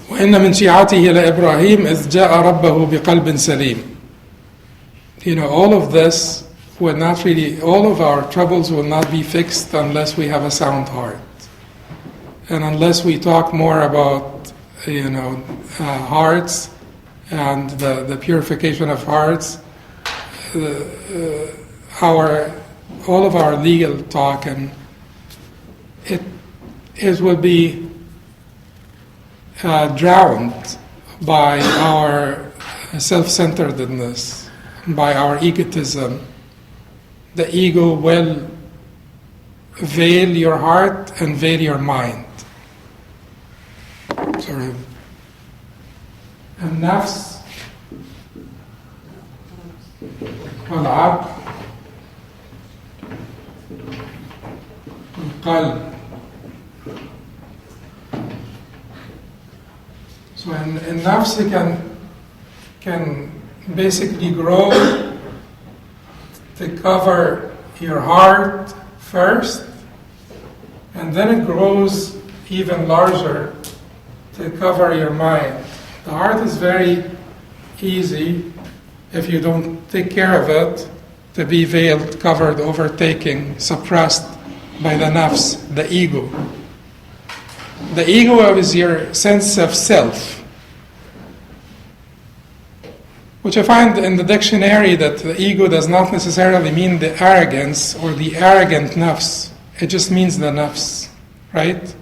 وإن من شيعته لإبراهيم إذ جاء ربه بقلب سليم. All of this will not really, all of our troubles will not be fixed unless we have a sound heart. And unless we talk more about, hearts and the purification of hearts, all of our legal talk, and it will be drowned by our self-centeredness, by our egotism. The ego will veil your heart and veil your mind. النفس والعقل والقلب. So in nafs can basically grow to cover your heart first, and then it grows even larger to cover your mind. The heart is very easy, if you don't take care of it, to be veiled, covered, overtaken, suppressed by the nafs, the ego. The ego is your sense of self, which I find in the dictionary that the ego does not necessarily mean the arrogance or the arrogant nafs. It just means the nafs, right?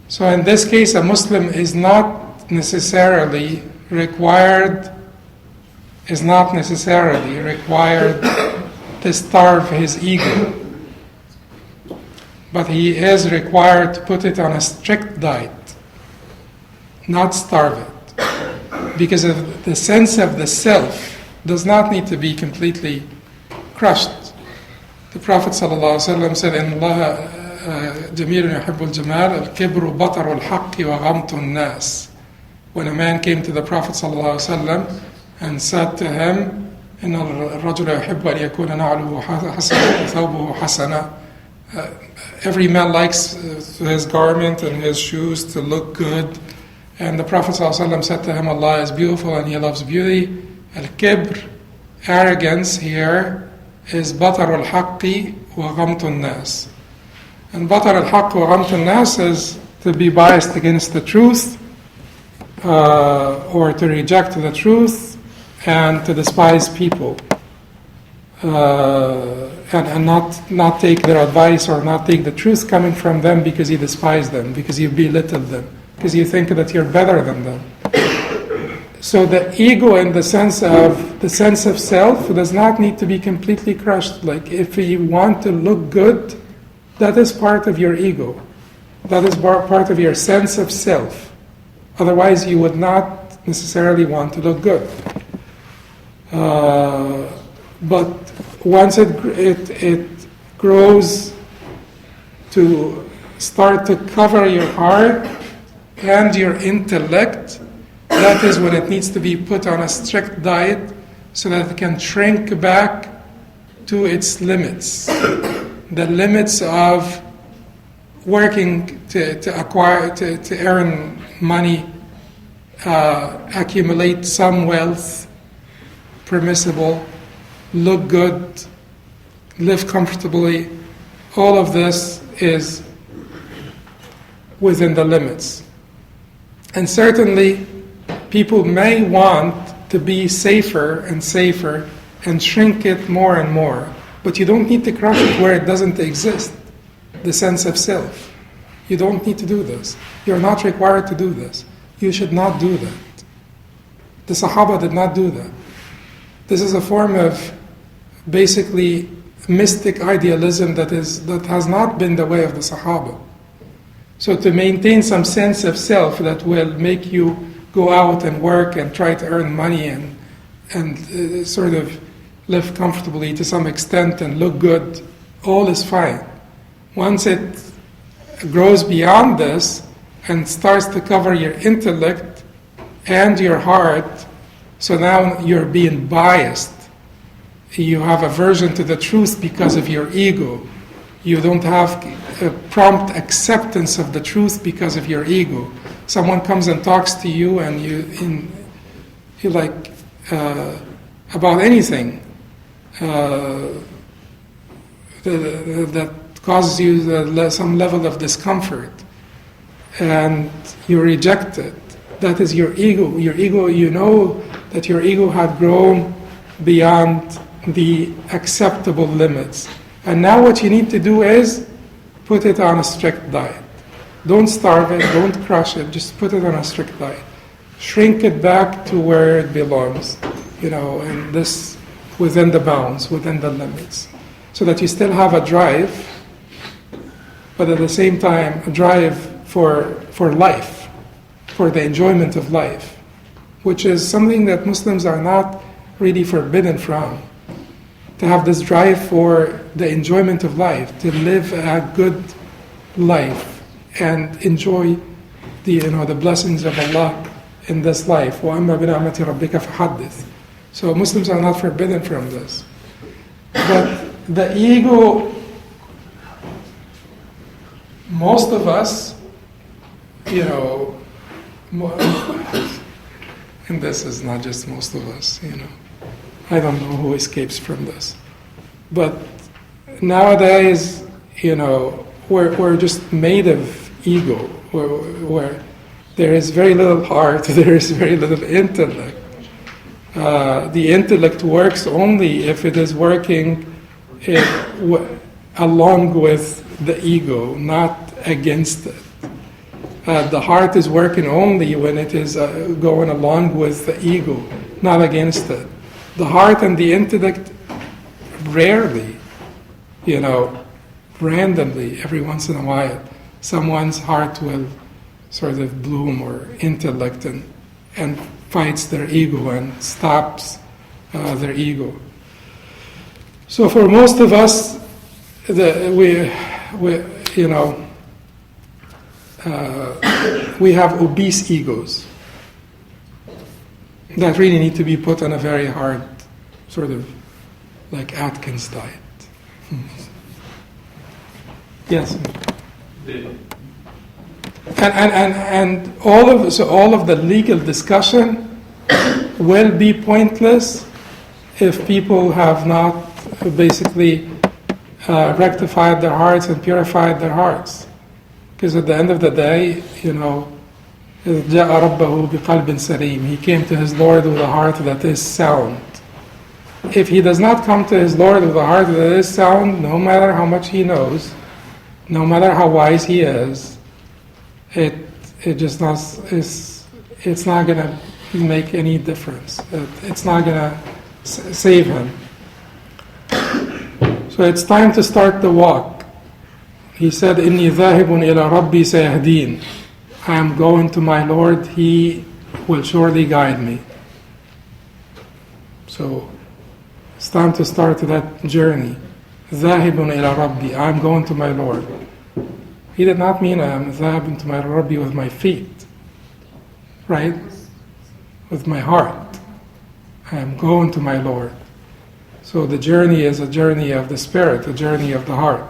So in this case, a Muslim is not necessarily required to starve his ego. But he is required to put it on a strict diet, not starve it. Because of the sense of the self does not need to be completely crushed. The Prophet ﷺ said, إن الله جميل يحب الجمال الكبر بطر الحق وغمط الناس. When a man came to the Prophet ﷺ and said to him, إن الرجل يحب أن يكون نعله حسنا وثوبه حسنا. Every man likes his garment and his shoes to look good. And the Prophet ﷺ said to him, Allah is beautiful and He loves beauty. Al-kibr, arrogance here, is batar al-haqqi wa ghamtu al-nas. And batar al-haqq wa ghamtu al-nas is to be biased against the truth, or to reject the truth, and to despise people. And not take their advice or not take the truth coming from them because you despise them, because you belittle them, because you think that you're better than them. So the ego in the sense of self does not need to be completely crushed. Like if you want to look good, that is part of your ego. That is part of your sense of self. Otherwise you would not necessarily want to look good. But once it grows to start to cover your heart and your intellect, that is when it needs to be put on a strict diet so that it can shrink back to its limits. The limits of working to acquire, to earn money, accumulate some wealth, permissible, look good, live comfortably. All of this is within the limits. And certainly, people may want to be safer and safer and shrink it more and more. But you don't need to crush it where it doesn't exist, the sense of self. You don't need to do this. You're not required to do this. You should not do that. The Sahaba did not do that. This is a form of basically mystic idealism that has not been the way of the Sahaba. So to maintain some sense of self that will make you go out and work and try to earn money and sort of live comfortably to some extent and look good, all is fine. Once it grows beyond this and starts to cover your intellect and your heart, so now you're being biased. You have aversion to the truth because of your ego. You don't have a prompt acceptance of the truth because of your ego. someone comes and talks to you and you like about anything that causes you some level of discomfort, and you reject it. That is your ego. Your ego, you know that your ego had grown beyond the acceptable limits. And now what you need to do is put it on a strict diet. Don't starve it, don't crush it, just put it on a strict diet. Shrink it back to where it belongs, and this within the bounds, within the limits. So that you still have a drive, but at the same time, a drive for life, for the enjoyment of life, which is something that Muslims are not really forbidden from. To have this drive for the enjoyment of life, to live a good life and enjoy the blessings of Allah in this life. وَأَمَّا بِنِعْمَةِ رَبِّكَ فَحَدِّثْ. So Muslims are not forbidden from this. But the ego, most of us, and this is not just most of us, I don't know who escapes from this. But nowadays, we're just made of ego, where there is very little heart, there is very little intellect. The intellect works only if it is working along with the ego, not against it. The heart is working only when it is going along with the ego, not against it. The heart and the intellect rarely, randomly, every once in a while, someone's heart will sort of bloom, or intellect, and fights their ego and stops their ego. So for most of us, we have obese egos that really need to be put on a very hard, sort of like Atkins diet. Yes. And all of the legal discussion will be pointless if people have not basically rectified their hearts and purified their hearts. Because at the end of the day, جاء ربه بقلب سليم. He came to his Lord with a heart that is sound. If he does not come to his Lord with a heart that is sound, no matter how much he knows, no matter how wise he is, it's not going to make any difference. It's not going to save him. So it's time to start the walk. He said, إِنِّي ذَاهِبٌ إِلَى رَبِّي سَيَهْدِينَ. I am going to my Lord, He will surely guide me. So it's time to start that journey. ذَاهِبٌ إِلَى رَبِّي. I am going to my Lord. He did not mean I am ذَاهِبٌ to my Rabbi with my feet, right? With my heart. I am going to my Lord. So the journey is a journey of the spirit, a journey of the heart.